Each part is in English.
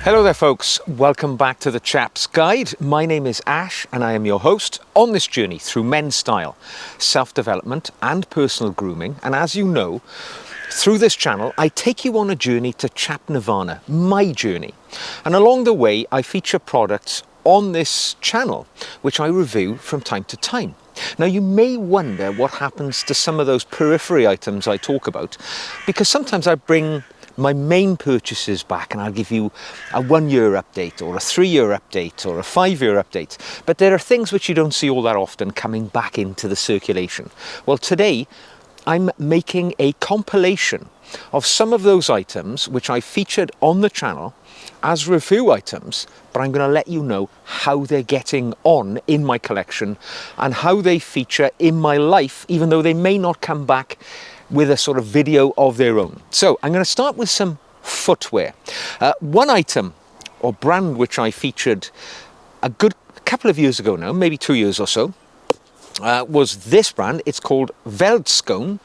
Hello there folks, welcome back to the Chap's Guide. My name is Ash and I am your host on this journey through men's style, self-development and personal grooming. And as you know, through this channel I take you on a journey to Chap Nirvana, my journey. And along the way I feature products on this channel which I review from time to time. Now you may wonder what happens to some of those periphery items I talk about, because sometimes I bring my main purchases back and I'll give you a 1-year update or a 3-year update or a 5-year update. But there are things which you don't see all that often coming back into the circulation. Well, today I'm making a compilation of some of those items which I featured on the channel as review items, but I'm going to let you know how they're getting on in my collection and how they feature in my life, even though they may not come back with a sort of video of their own. So I'm going to start with some footwear. One item or brand which I featured a good couple of years ago now, maybe 2 years or so, was this brand. It's called Velcone.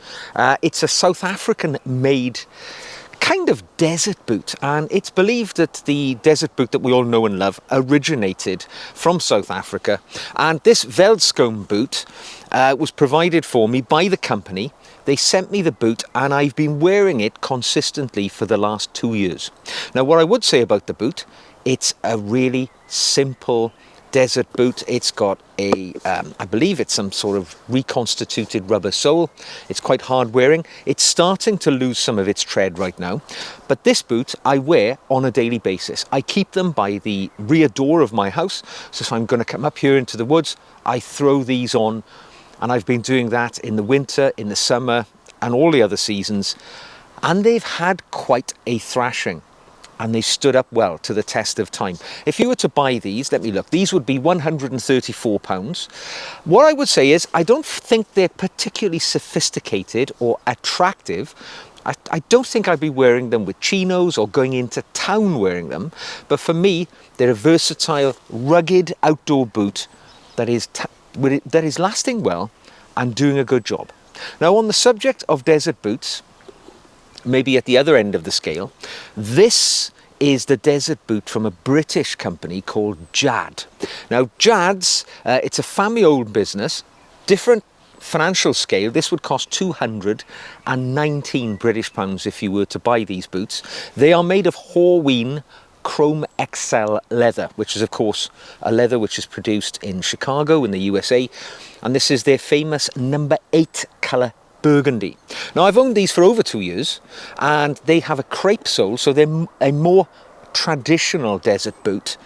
It's a South African made kind of desert boot, and it's believed that the desert boot that we all know and love originated from South Africa. And this Velcone boot was provided for me by the company. They sent me the boot and I've been wearing it consistently for the last 2 years. Now what I would say about the boot, it's a really simple desert boot. It's got a, I believe it's some sort of reconstituted rubber sole. It's quite hard wearing. It's starting to lose some of its tread right now. But this boot I wear on a daily basis. I keep them by the rear door of my house. So if I'm going to come up here into the woods, I throw these on. And I've been doing that in the winter, in the summer, and all the other seasons. And they've had quite a thrashing. And they stood up well to the test of time. If you were to buy these, let me look, these would be £134. What I would say is, I don't think they're particularly sophisticated or attractive. I don't think I'd be wearing them with chinos or going into town wearing them. But for me, they're a versatile, rugged outdoor boot that is lasting well and doing a good job. Now on the subject of desert boots, maybe at the other end of the scale, this is the desert boot from a British company called Jad. Now Jad's, it's a family-owned business, different financial scale. This would cost 219 British pounds if you were to buy these boots. They are made of Horween Chrome XL leather, which is of course a leather which is produced in Chicago in the USA, and this is their famous number 8 colour burgundy. Now I've owned these for over 2 years and they have a crepe sole, so they're a more traditional desert boot.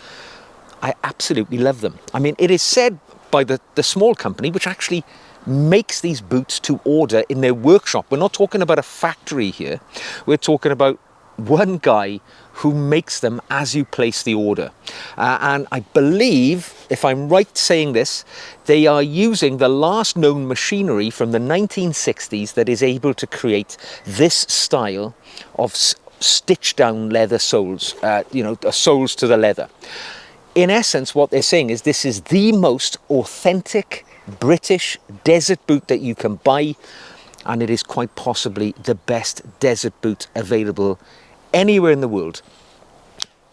I absolutely love them. I mean, it is said by the small company which actually makes these boots to order in their workshop. We're not talking about a factory here, we're talking about one guy who makes them as you place the order. And I believe, if I'm right saying this, they are using the last known machinery from the 1960s that is able to create this style of stitched down leather soles, soles to the leather. In essence, what they're saying is this is the most authentic British desert boot that you can buy, and it is quite possibly the best desert boot available anywhere in the world.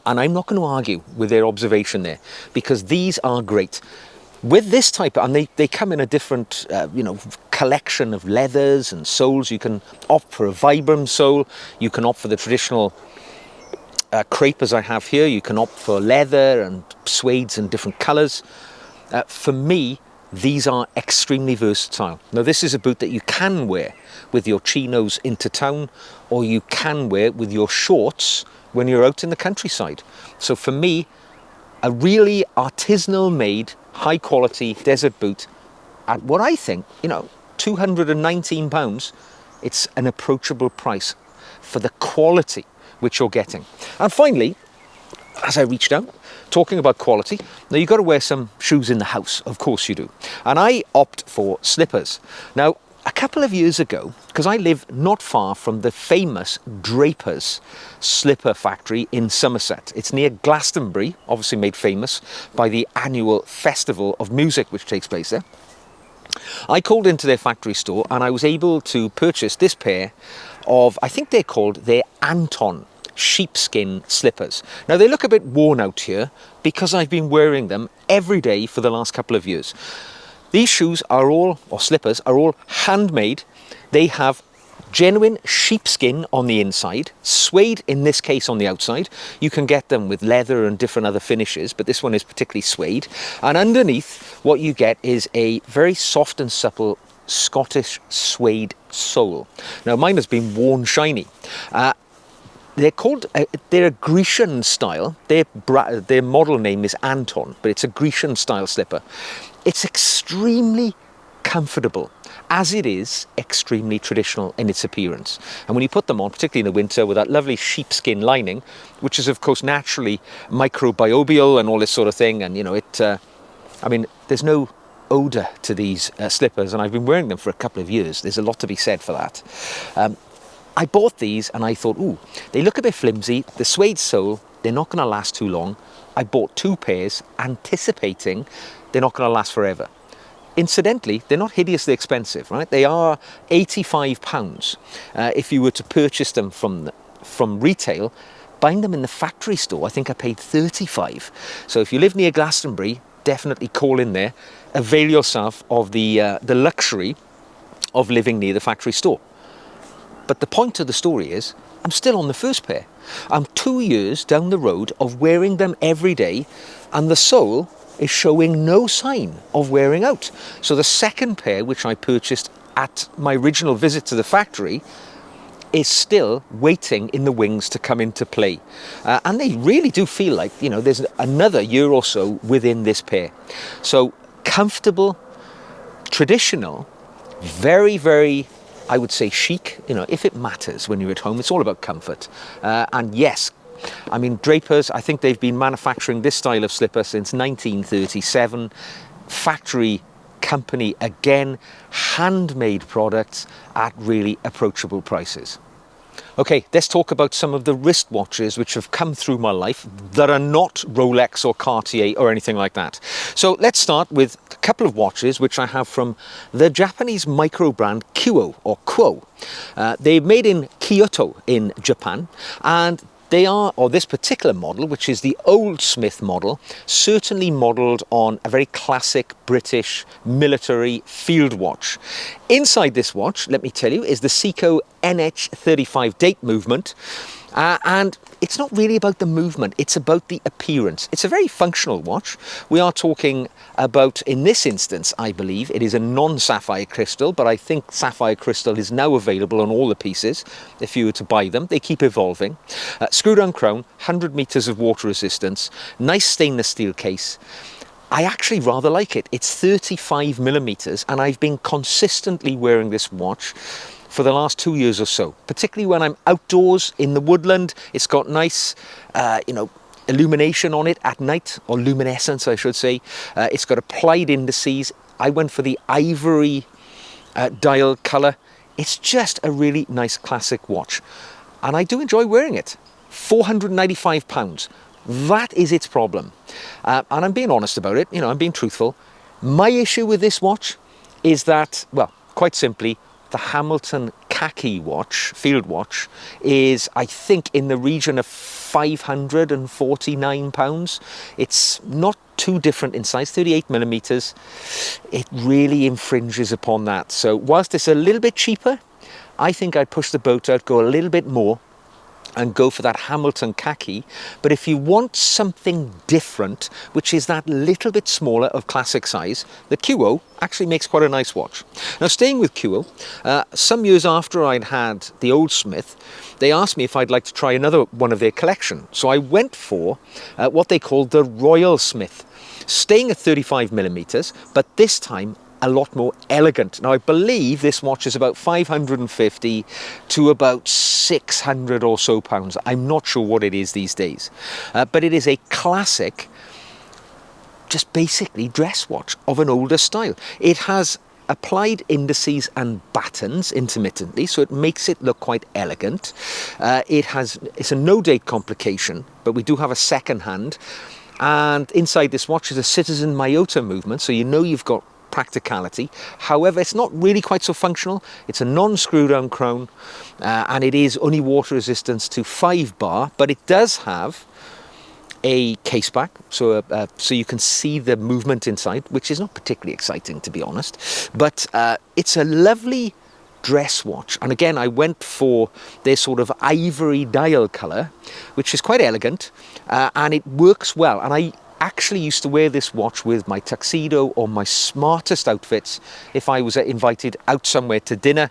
And I'm not going to argue with their observation there, because these are great. With this type, and they come in a different, collection of leathers and soles. You can opt for a Vibram sole. You can opt for the traditional crepe as I have here. You can opt for leather and suedes in different colours. For me, these are extremely versatile. Now this is a boot that you can wear with your chinos into town, or you can wear with your shorts when you're out in the countryside. So for me, a really artisanal made, high quality desert boot at what I think, £219, it's an approachable price for the quality which you're getting. And finally, as I reached out, talking about quality, now you've got to wear some shoes in the house, of course you do. And I opt for slippers. Now, a couple of years ago, because I live not far from the famous Drapers slipper factory in Somerset. It's near Glastonbury, obviously made famous by the annual festival of music which takes place there. I called into their factory store and I was able to purchase this pair of, I think they're called their Anson sheepskin slippers. Now they look a bit worn out here because I've been wearing them every day for the last couple of years. These shoes are all, or slippers, are all handmade. They have genuine sheepskin on the inside, suede in this case on the outside. You can get them with leather and different other finishes, but this one is particularly suede. And underneath, what you get is a very soft and supple Scottish suede sole. Now mine has been worn shiny. They're called, they're a Grecian style. Their model name is Anson, but it's a Grecian style slipper. It's extremely comfortable, as it is extremely traditional in its appearance. And when you put them on, particularly in the winter, with that lovely sheepskin lining, which is of course naturally microbial and all this sort of thing, and you know, I mean, there's no odour to these slippers, and I've been wearing them for a couple of years. There's a lot to be said for that. I bought these and I thought, ooh, they look a bit flimsy, the suede sole, they're not going to last too long. I bought 2 pairs, anticipating they're not going to last forever. Incidentally, they're not hideously expensive, right? They are £85. If you were to purchase them from retail, buying them in the factory store, I think I paid £35. So if you live near Glastonbury, definitely call in there. Avail yourself of the luxury of living near the factory store. But the point of the story is, I'm still on the first pair. I'm 2 years down the road of wearing them every day, and the sole is showing no sign of wearing out. So the second pair, which I purchased at my original visit to the factory, is still waiting in the wings to come into play. And they really do feel like, you know, there's another year or so within this pair. So comfortable, traditional, very, very, I would say chic, you know, if it matters when you're at home. It's all about comfort. And yes, I mean, Drapers, I think they've been manufacturing this style of slipper since 1937. Factory company again, handmade products at really approachable prices. Okay, let's talk about some of the wristwatches which have come through my life that are not Rolex or Cartier or anything like that. So let's start with a couple of watches which I have from the Japanese micro brand Kuoe, or Kuoe. They're made in Kyoto in Japan, and they are, or this particular model, which is the Old Smith model, certainly modelled on a very classic British military field watch. Inside this watch, let me tell you, is the Seiko NH35 date movement. And it's not really about the movement, it's about the appearance. It's a very functional watch. We are talking about, in this instance, I believe, it is a non-sapphire crystal, but I think sapphire crystal is now available on all the pieces if you were to buy them. They keep evolving. Screw-down crown, 100 metres of water resistance, nice stainless steel case. I actually rather like it. It's 35 millimeters, and I've been consistently wearing this watch for the last 2 years or so, particularly when I'm outdoors in the woodland. It's got nice, illumination on it at night, or luminescence, I should say. It's got applied indices. I went for the ivory dial colour. It's just a really nice classic watch, and I do enjoy wearing it. £495. That is its problem. And I'm being honest about it, you know, I'm being truthful. My issue with this watch is that, well, quite simply, the Hamilton khaki watch, field watch, is, I think, in the region of £549. It's not too different in size, 38 millimeters. It really infringes upon that. So whilst it's a little bit cheaper, I think I'd push the boat out, go a little bit more, and go for that Hamilton khaki. But if you want something different, which is that little bit smaller of classic size, the Kuoe actually makes quite a nice watch. Now, staying with Kuoe, some years after I'd had the Old Smith, they asked me if I'd like to try another one of their collection. So I went for what they called the Royal Smith, staying at 35 millimeters, but this time a lot more elegant. Now, I believe this watch is about 550 to about 600 or so pounds. I'm not sure what it is these days, but it is a classic, just basically dress watch of an older style. It has applied indices and battens intermittently, so it makes it look quite elegant. It's a no date complication, but we do have a second hand. And inside this watch is a Citizen Miyota movement, so you know you've got practicality. However, it's not really quite so functional. It's a non-screw down crown, and it is only water resistance to 5 bar, but it does have a case back, so you can see the movement inside, which is not particularly exciting, to be honest. But it's a lovely dress watch, and again, I went for this sort of ivory dial colour, which is quite elegant, and it works well. And I actually used to wear this watch with my tuxedo or my smartest outfits if I was invited out somewhere to dinner,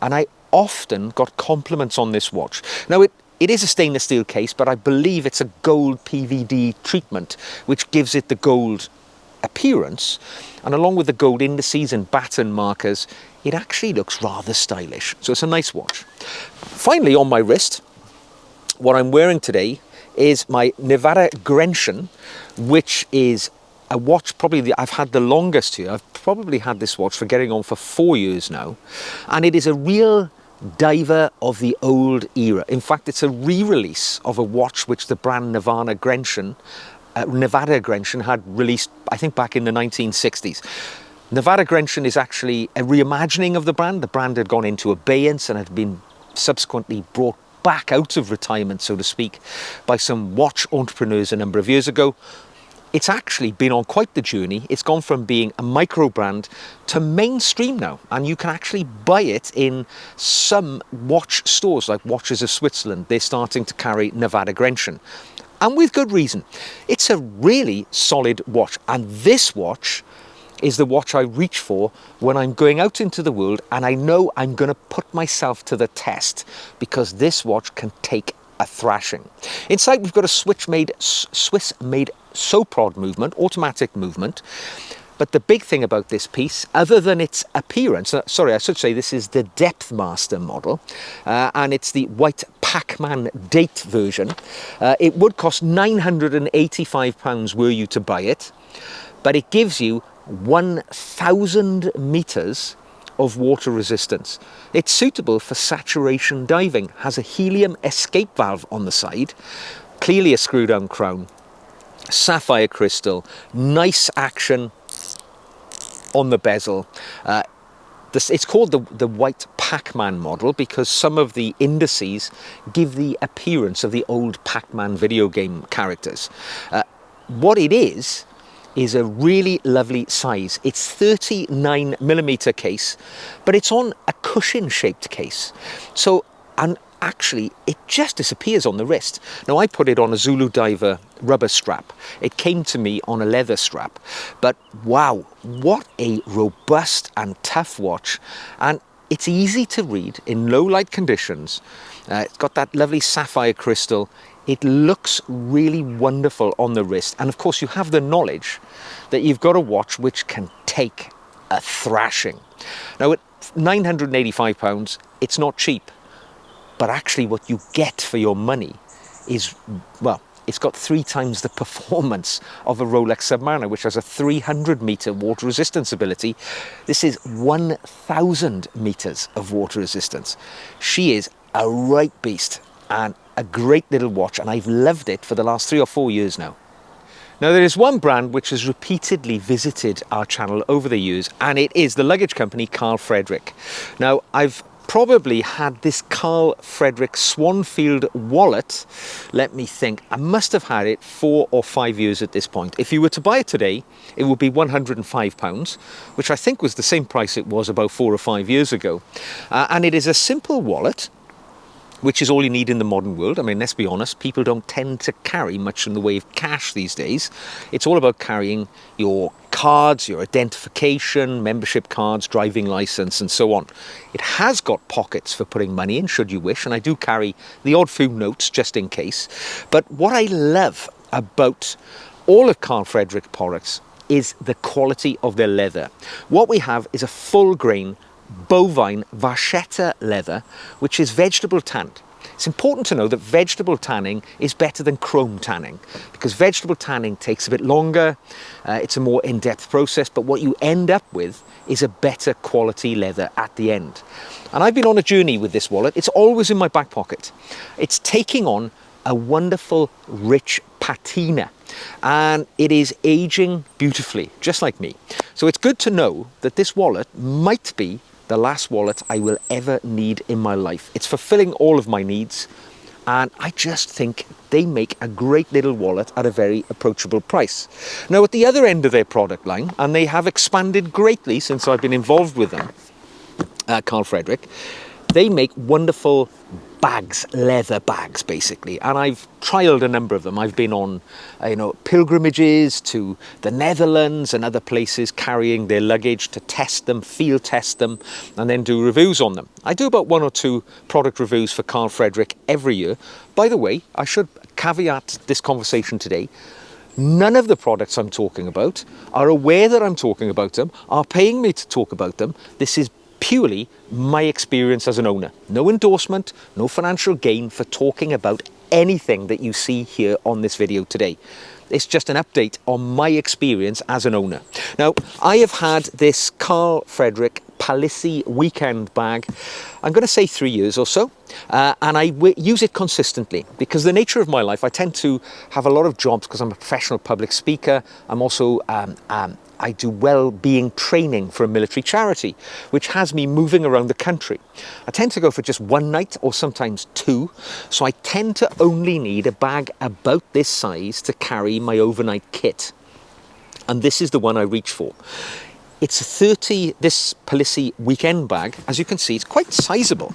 and I often got compliments on this watch. Now, it is a stainless steel case, but I believe it's a gold PVD treatment, which gives it the gold appearance. And along with the gold indices and baton markers, it actually looks rather stylish. So it's a nice watch. Finally, on my wrist, what I'm wearing today is my Nivada Grenchen, which is a watch probably I've had the longest here. I've probably had this watch for getting on for 4 years now. And it is a real diver of the old era. In fact, it's a re-release of a watch which the brand Nivada Grenchen had released, I think, back in the 1960s. Nivada Grenchen is actually a reimagining of the brand. The brand had gone into abeyance and had been subsequently brought back out of retirement, so to speak, by some watch entrepreneurs a number of years ago. It's actually been on quite the journey. It's gone from being a micro brand to mainstream now, and you can actually buy it in some watch stores like Watches of Switzerland. They're starting to carry Nivada Grenchen, and with good reason. It's a really solid watch, and this watch is the watch I reach for when I'm going out into the world and I know I'm going to put myself to the test, because this watch can take a thrashing. Inside we've got a Swiss-made SOPROD movement, automatic movement. But the big thing about this piece, other than its appearance, sorry, I should say this is the Depth Master model, and it's the white Pac-Man date version. It would cost £985 were you to buy it, but it gives you 1,000 meters of water resistance. It's suitable for saturation diving, has a helium escape valve on the side, clearly a screw down crown, sapphire crystal, nice action on the bezel. It's called the white Pac-Man model because some of the indices give the appearance of the old Pac-Man video game characters. What it is a really lovely size. It's 39mm case, but it's on a cushion-shaped case. So, and actually, it just disappears on the wrist. Now, I put it on a Zulu Diver rubber strap. It came to me on a leather strap. But wow, what a robust and tough watch. And it's easy to read in low light conditions. It's got that lovely sapphire crystal. It looks really wonderful on the wrist. And of course, you have the knowledge that you've got a watch which can take a thrashing. Now, at £985, it's not cheap. But actually what you get for your money is, well, it's got 3 times the performance of a Rolex Submariner, which has a 300 meter water resistance ability. This is 1,000 meters of water resistance. She is a right beast and a great little watch, and I've loved it for the last 3 or 4 years now. Now, there is one brand which has repeatedly visited our channel over the years, and it is the luggage company Carl Friedrik. Now, I've probably had this Carl Friedrik Swanfield wallet, let me think, I must have had it 4 or 5 years at this point. If you were to buy it today, it would be £105, which I think was the same price it was about 4 or 5 years ago. And it is a simple wallet, which is all you need in the modern world. I mean, let's be honest, people don't tend to carry much in the way of cash these days. It's all about carrying your cards, your identification, membership cards, driving license, and so on. It has got pockets for putting money in, should you wish, and I do carry the odd few notes just in case. But what I love about all of Carl Friedrik products is the quality of their leather. What we have is a full grain bovine vachetta leather, which is vegetable tanned. It's important to know that vegetable tanning is better than chrome tanning, because vegetable tanning takes a bit longer, it's a more in-depth process, but what you end up with is a better quality leather at the end. And I've been on a journey with this wallet. It's always in my back pocket. It's taking on a wonderful rich patina. and it is aging beautifully, just like me. So it's good to know that this wallet might be the last wallet I will ever need in my life. It's fulfilling all of my needs, and I just think they make a great little wallet at a very approachable price. Now, at the other end of their product line, and they have expanded greatly since I've been involved with them, Carl Friedrik, they make wonderful bags, leather bags basically, and I've trialed a number of them. I've been on pilgrimages to the Netherlands and other places carrying their luggage to test them, field test them, and then do reviews on them. I do about 1 or 2 product reviews for Carl Friedrik every year. By the way, I should caveat this conversation today. None of the products I'm talking about are aware that I'm talking about them, are paying me to talk about them. This is purely my experience as an owner. No endorsement, no financial gain for talking about anything that you see here on this video today. It's just an update on my experience as an owner. Now, I have had this Carl Friedrik Palissy weekend bag, I'm going to say 3 years or so, and I use it consistently because the nature of my life, I tend to have a lot of jobs because I'm a professional public speaker. I'm also I do well-being training for a military charity, which has me moving around the country. I tend to go for just 1 night or sometimes 2, so I tend to only need a bag about this size to carry my overnight kit. And this is the one I reach for. It's a 30, this Palissy weekend bag, as you can see, it's quite sizable.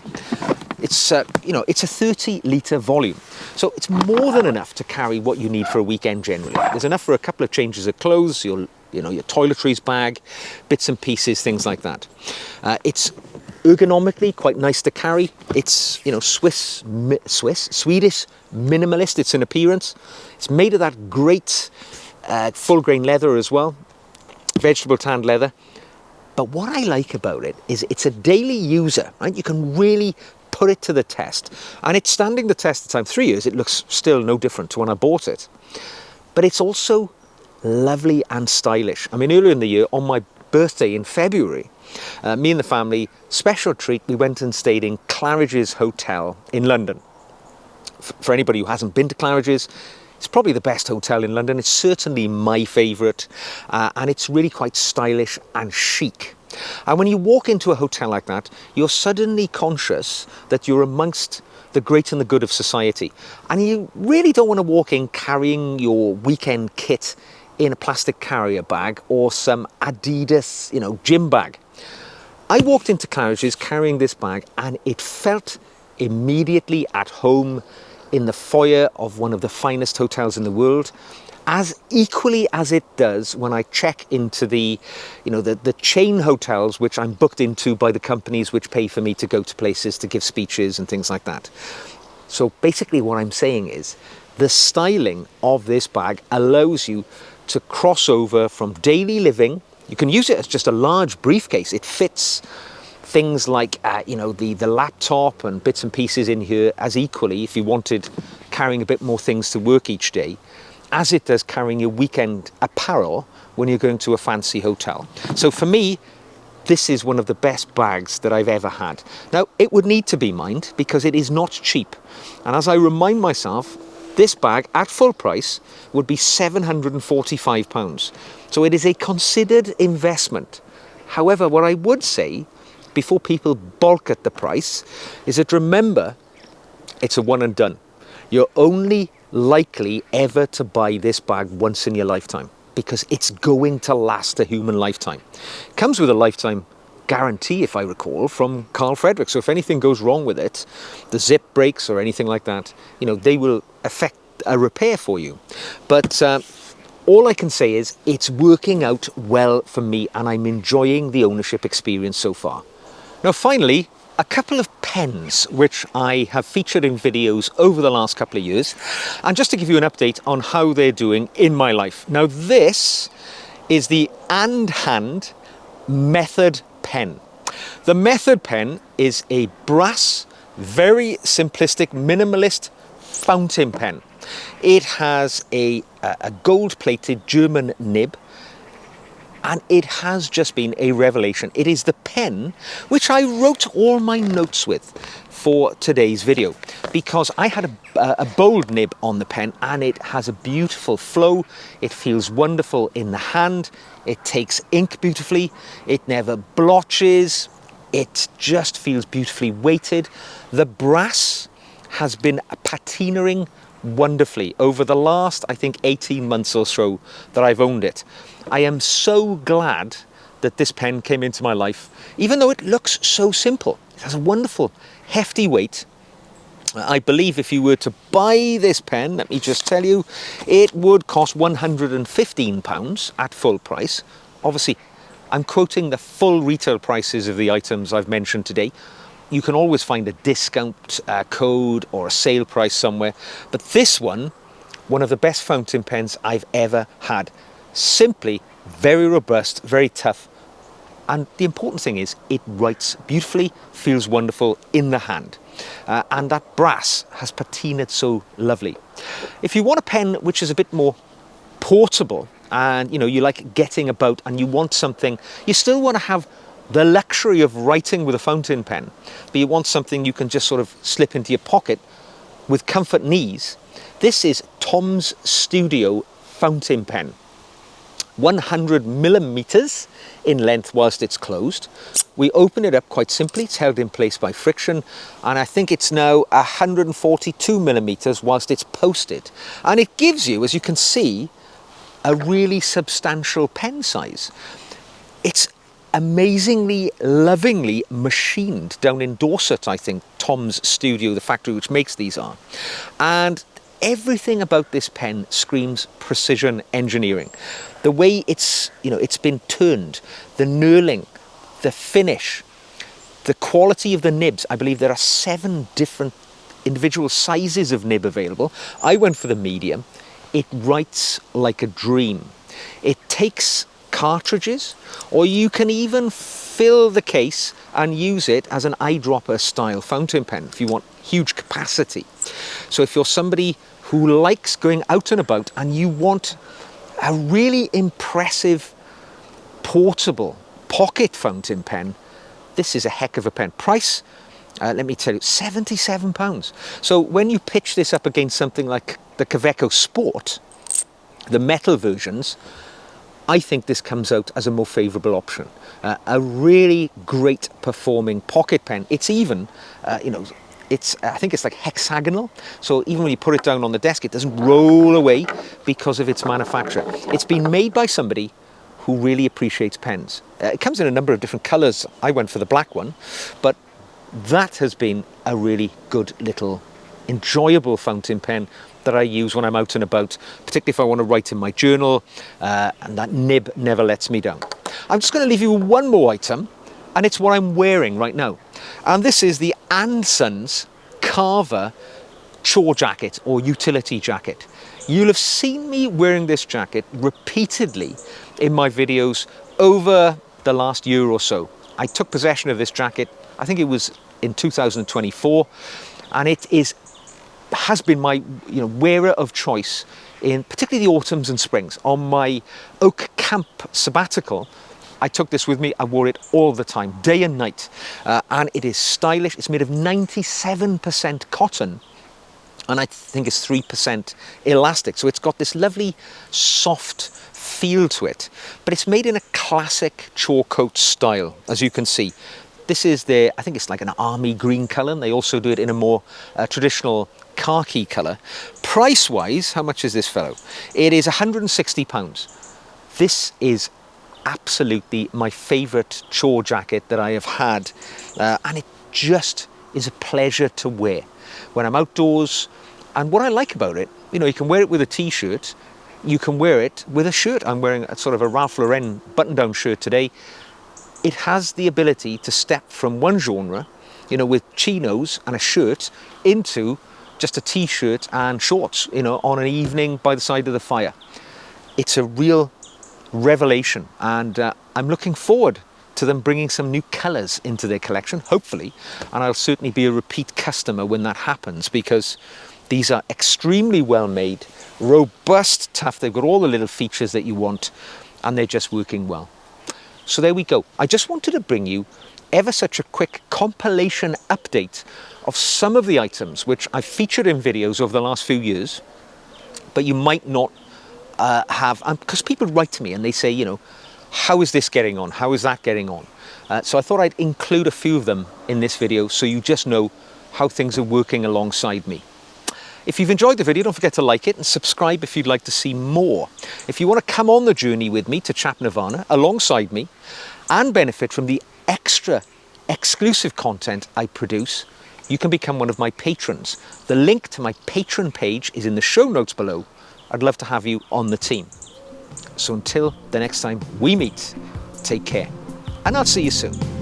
It's it's a 30-litre volume, so it's more than enough to carry what you need for a weekend generally. There's enough for a couple of changes of clothes, your toiletries bag, bits and pieces, things like that. It's ergonomically quite nice to carry. It's Swedish minimalist. It's in appearance. It's made of that great full grain leather as well, vegetable tanned leather. But what I like about it is it's a daily user, right? You can really put it to the test, and it's standing the test of time. 3 years, it looks still no different to when I bought it. But it's also lovely and stylish. I mean, earlier in the year, on my birthday in February, me and the family, special treat, we went and stayed in Claridge's Hotel in London. For anybody who hasn't been to Claridge's, it's probably the best hotel in London. It's certainly my favourite, and it's really quite stylish and chic. And when you walk into a hotel like that, you're suddenly conscious that you're amongst the great and the good of society. And you really don't want to walk in carrying your weekend kit in a plastic carrier bag or some Adidas, gym bag. I walked into Claridge's carrying this bag, and it felt immediately at home in the foyer of one of the finest hotels in the world, as equally as it does when I check into the chain hotels which I'm booked into by the companies which pay for me to go to places to give speeches and things like that. So basically what I'm saying is the styling of this bag allows you to cross over from daily living. You can use it as just a large briefcase. It fits things like the laptop and bits and pieces in here as equally, if you wanted carrying a bit more things to work each day, as it does carrying your weekend apparel when you're going to a fancy hotel. So for me, this is one of the best bags that I've ever had. Now, it would need to be mined because it is not cheap. And as I remind myself, this bag at full price would be £745. So it is a considered investment. However, what I would say, before people balk at the price, is that remember, it's a one and done. You're only likely ever to buy this bag once in your lifetime because it's going to last a human lifetime. It comes with a lifetime guarantee, if I recall, from Carl Friedrik. So if anything goes wrong with it, the zip breaks or anything like that, they will effect a repair for you. But all I can say is it's working out well for me, and I'm enjoying the ownership experience so far. Now, finally, a couple of pens which I have featured in videos over the last couple of years, and just to give you an update on how they're doing in my life. Now, this is the Hand Method pen. The Method pen is a brass, very simplistic, minimalist fountain pen. It has a gold-plated German nib. And it has just been a revelation. It is the pen which I wrote all my notes with for today's video, because I had a bold nib on the pen, and it has a beautiful flow. It feels wonderful in the hand. It takes ink beautifully. It never blotches. It just feels beautifully weighted. The brass has been patinaing wonderfully over the last, I think, 18 months or so that I've owned it. I am so glad that this pen came into my life, even though it looks so simple. It has a wonderful, hefty weight. I believe if you were to buy this pen, let me just tell you, it would cost £115 at full price. Obviously, I'm quoting the full retail prices of the items I've mentioned today. You can always find a discount code or a sale price somewhere. But this one of the best fountain pens I've ever had. Simply very robust, very tough. And the important thing is it writes beautifully, feels wonderful in the hand. And that brass has patinaed so lovely. If you want a pen which is a bit more portable, and you like getting about, and you want something, you still want to have the luxury of writing with a fountain pen, but you want something you can just sort of slip into your pocket with comfort and ease, this is Tom's Studio fountain pen. 100 millimeters in length whilst it's closed. We open it up quite simply. It's held in place by friction, and I think it's now 142 millimeters whilst it's posted. And it gives you, as you can see, a really substantial pen size. It's amazingly, lovingly machined down in Dorset, I think, Tom's Studio, the factory which makes these are. And everything about this pen screams precision engineering. The way it's been turned, the knurling, the finish, the quality of the nibs. I believe there are 7 different individual sizes of nib available. I went for the medium. It writes like a dream. It takes cartridges, or you can even fill the case and use it as an eyedropper style fountain pen if you want huge capacity. So if you're somebody who likes going out and about and you want a really impressive portable pocket fountain pen, this is a heck of a pen. Price, let me tell you, £77. So when you pitch this up against something like the Kaweco Sport, the metal versions, I think this comes out as a more favourable option. A really great performing pocket pen. It's even, I think it's like hexagonal. So even when you put it down on the desk, it doesn't roll away because of its manufacture. It's been made by somebody who really appreciates pens. It comes in a number of different colours. I went for the black one, but that has been a really good little enjoyable fountain pen that I use when I'm out and about, particularly if I want to write in my journal, and that nib never lets me down. I'm just going to leave you with one more item, and it's what I'm wearing right now. And this is the Anson's Carver chore jacket or utility jacket. You'll have seen me wearing this jacket repeatedly in my videos over the last year or so. I took possession of this jacket, I think it was in 2024, and it has been my wearer of choice in particularly the autumns and springs. On my Oak Camp sabbatical, I took this with me. I wore it all the time, day and night, and it is stylish. It's made of 97% cotton, and I think it's 3% elastic, so it's got this lovely soft feel to it, but it's made in a classic chore coat style, as you can see. This is I think it's like an army green colour, and they also do it in a more traditional khaki colour. Price-wise, how much is this fellow? It is £160. This is absolutely my favourite chore jacket that I have had, and it just is a pleasure to wear when I'm outdoors. And what I like about it, you can wear it with a t-shirt, you can wear it with a shirt. I'm wearing a sort of a Ralph Lauren button-down shirt today. It has the ability to step from one genre, with chinos and a shirt, into just a t-shirt and shorts, on an evening by the side of the fire. It's a real revelation, and I'm looking forward to them bringing some new colours into their collection, hopefully, and I'll certainly be a repeat customer when that happens, because these are extremely well made, robust, tough. They've got all the little features that you want. and they're just working well. So there we go. I just wanted to bring you ever such a quick compilation update of some of the items which I've featured in videos over the last few years, but you might not have, because people write to me and they say, you know, how is this getting on? How is that getting on? So I thought I'd include a few of them in this video so you just know how things are working alongside me. If you've enjoyed the video, don't forget to like it and subscribe if you'd like to see more. If you want to come on the journey with me to Chap Nirvana alongside me and benefit from the extra exclusive content I produce, you can become one of my patrons. The link to my Patreon page is in the show notes below. I'd love to have you on the team. So until the next time we meet, take care, and I'll see you soon.